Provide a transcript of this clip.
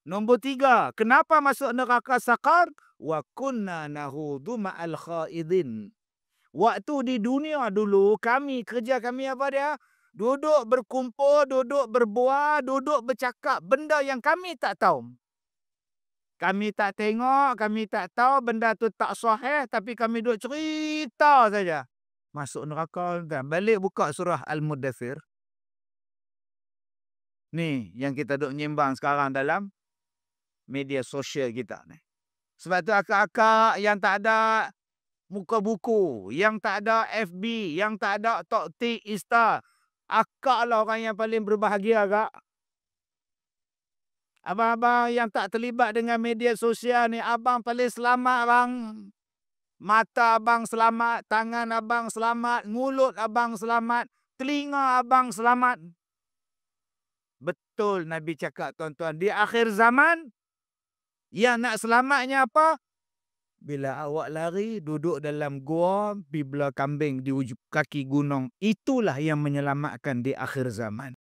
Nombor 3, kenapa masuk neraka Saqar? Wa kunna nahudu ma'al khaidin. Waktu di dunia dulu, kerja kami apa dia? Duduk berkumpul, duduk berbual, duduk bercakap benda yang kami tak tahu. Kami tak tengok, kami tak tahu, benda tu tak sahih, tapi kami duduk cerita saja. Masuk neraka. Balik buka surah Al-Muddathir. Ni yang kita duduk nyimbang sekarang dalam media sosial kita ni. Sebab tu akak-akak yang tak ada muka buku, yang tak ada FB, yang tak ada Tok Insta, akak lah orang yang paling berbahagia, Kak. Abang-abang yang tak terlibat dengan media sosial ni, abang paling selamat, bang. Mata abang selamat, tangan abang selamat, mulut abang selamat, telinga abang selamat. Betul Nabi cakap, tuan-tuan, di akhir zaman, yang nak selamatnya apa? Bila awak lari, duduk dalam gua, pergi belah kambing di ujung kaki gunung. Itulah yang menyelamatkan di akhir zaman.